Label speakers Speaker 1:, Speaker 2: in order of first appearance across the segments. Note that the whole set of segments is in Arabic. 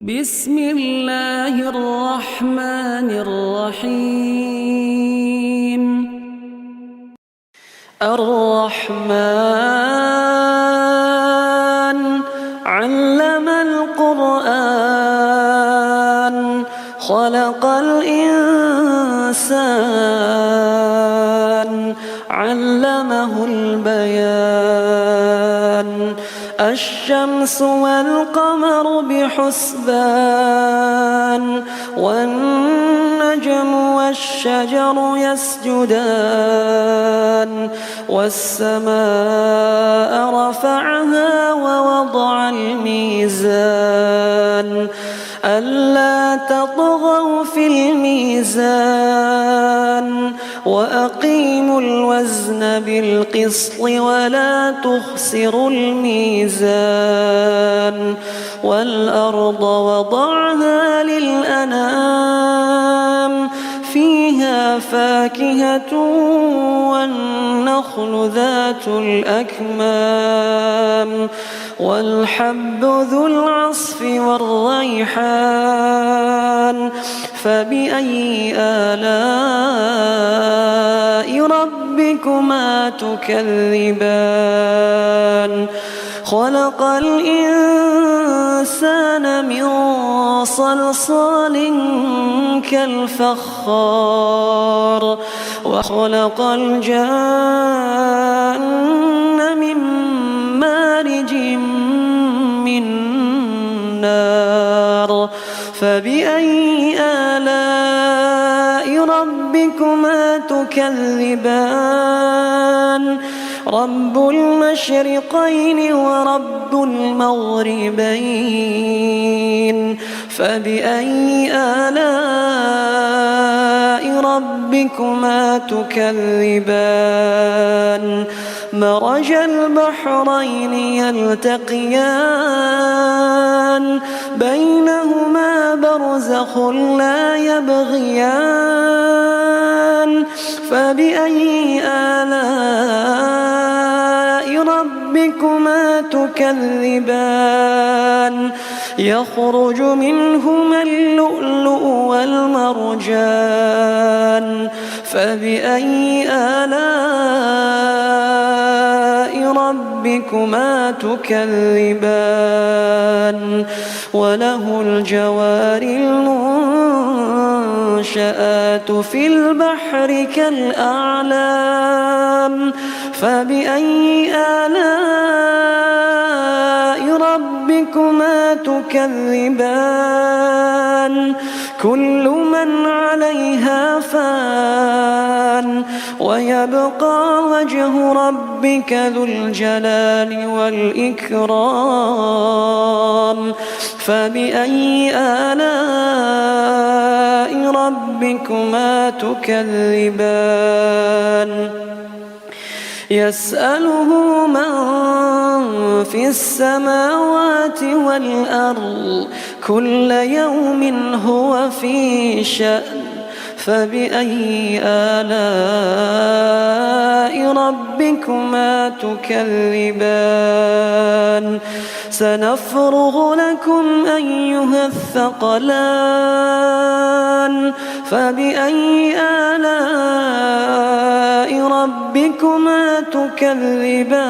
Speaker 1: بسم الله الرحمن الرحيم. الرحمن علم القرآن خلق الإنسان علمه البيان. الشمس والقمر بحسبان والنجم والشجر يسجدان والسماء رفعها ووضع الميزان ألا تطغوا في الميزان وأقيموا الوزن بالقسط ولا تخسروا الميزان. والأرض وضعها للأنام فيها فاكهة والنخل ذات الأكمام والحب ذو العصف والريحان. فبأي آلاء ربكما تكذبان؟ خلق الإنسان من صلصال كالفخار وخلق الجان من مارج من نار. فبأي آلاء ربكما تكذبان؟ رب المشرقين ورب المغربين. فبأي آلاء ربكما تكذبان؟ مرج البحرين يلتقيان بينهما برزخ لا يبغيان. فبأي آلاء ربكما تكذبان؟ يخرج منهما اللؤلؤ والمرجان. فبأي آلاء ربكما تكذبان؟ وله الجوار المنشآت في البحر كالأعلام. فبأي آلاء ربكما تكذبان؟ كل من عليها فان ويبقى وجه ربك ذو الجلال والإكرام. فبأي آلاء ربكما تكذبان؟ يسأله من في السماوات والأرض كل يوم هو في شأن. فبأي آلاء ربكما تكذبان؟ سنفرغ لكم أيها الثقلان. فبأي آلاء ربكما تكذبان؟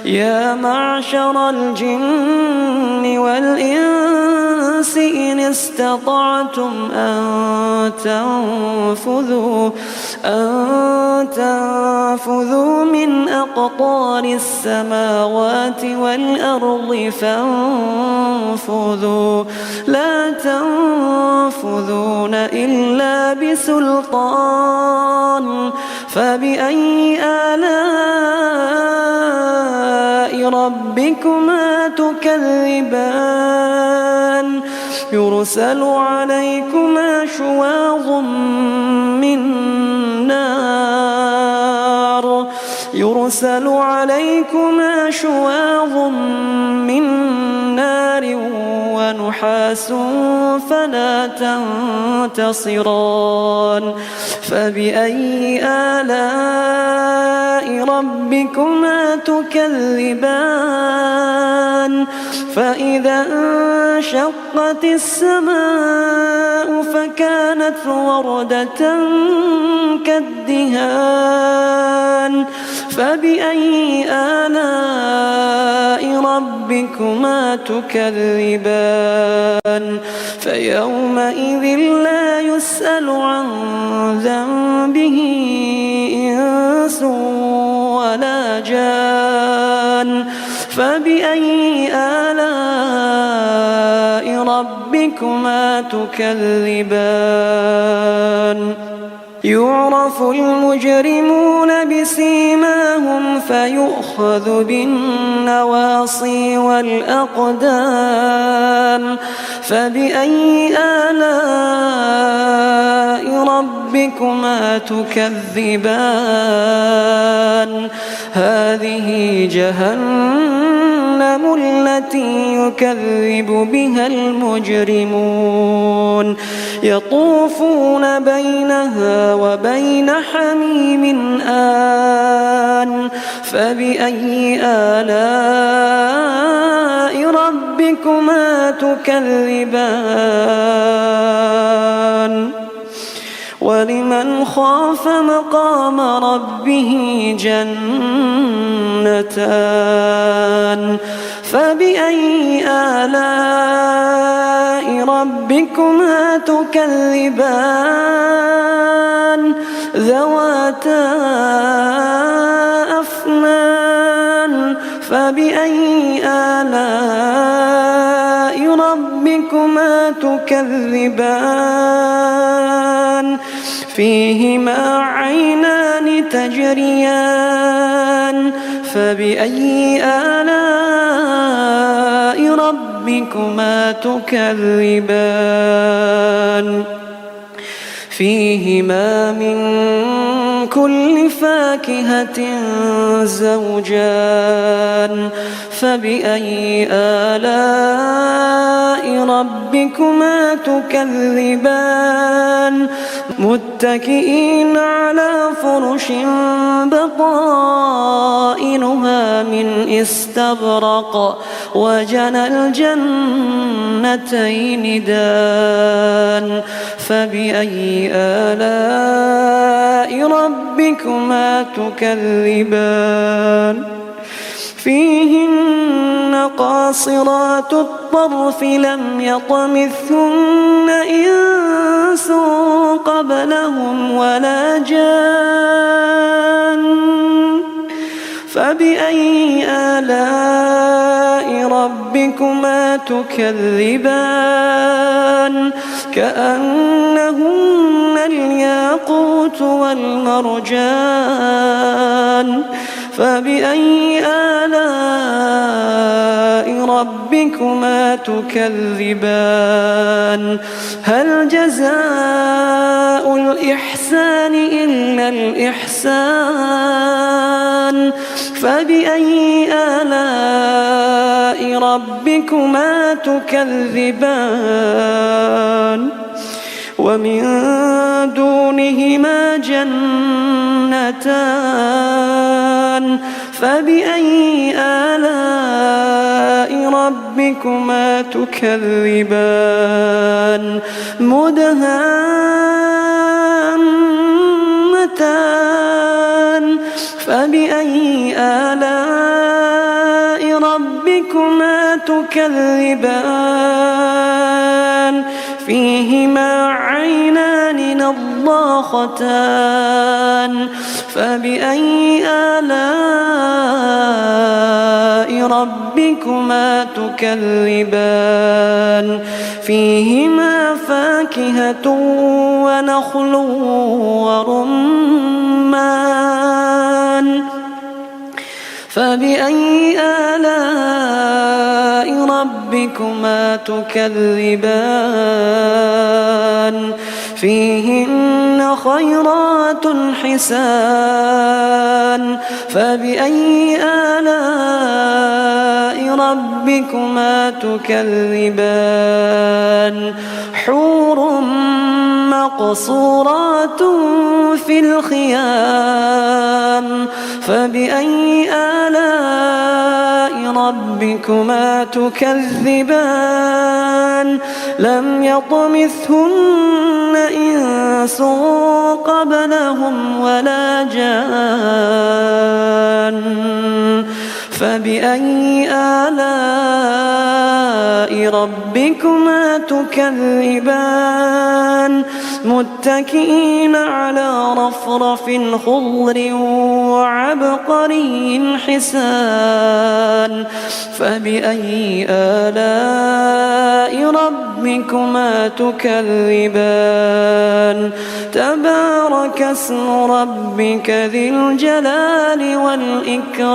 Speaker 1: يا معشر الجن والإنس إن استطعتم أن تنفذوا من أقطار السماوات والأرض فانفذوا لا تنفذون إلا بسلطان. فبأي آلاء ربكما تكذبان؟ يرسل عليكما شواظ من نار ونحاس فلا تنتصران فبأي آلاء ربكما تكذبان فإذا انشقت السماء فكانت وردة كالدهان فبأي آلاء ربكما تكذبان فيومئذ لا يسأل عن ذنبه إنس ولا جان فبأي آلاء ربكما تكذبان يعرف المجرمون بسيماهم فيؤخذ بالنواصي والأقدام فبأي آلاء ربكما تكذبان هذه جهنم التي يكذب بها المجرمون يطوفون بينها وبين حميم آن فبأي آلاء ربكما تكذبان ولمن خاف مقام ربه جنتان فبأي آلاء ربكما تكذبان ذواتا أفنان فبأي آلاء ربكما تكذبان فيهما عينان تجريان فبأي آلاء ربكما تكذبان فيهما من كل فاكهة زوجان فبأي آلاء ربكما تكذبان متكئين على فرش بطائنها من استبرق وجنى الجنتين دان فبأي آلاء ربكما تكذبان فيهن قاصرات الطرف لم يطمثهن إنس قبلهم ولا جان فبأي آلاء ربكما تكذبان كأنهن الياقوت والمرجان فبأي آلاء ربكما تكذبان هل جزاء الإحسان إلا الإحسان فبأي آلاء ربكما تكذبان ومن دونهما جنتان فبأي آلاء ربكما تكذبان مدهامتان فبأي آلاء ربكما تكذبان فيهما عينان نضاختان فبأي آلاء ربكما تكذبان فيهما فاكهة ونخل ورمان فبأي آلاء ربكما تكذبان فيهن خيرات حسان فبأي آلاء ربكما تكذبان حور مقصورات في الخيام فبأي آلاء ربكما تكذبان لم يطمثهن إنس قبلهم ولا جان فبأي آلاء ربكما تكذبان متكئين على رفرف خضر وعبقري حسان فبأي آلاء ربكما تكذبان تبارك اسم ربك ذي الجلال والإكرام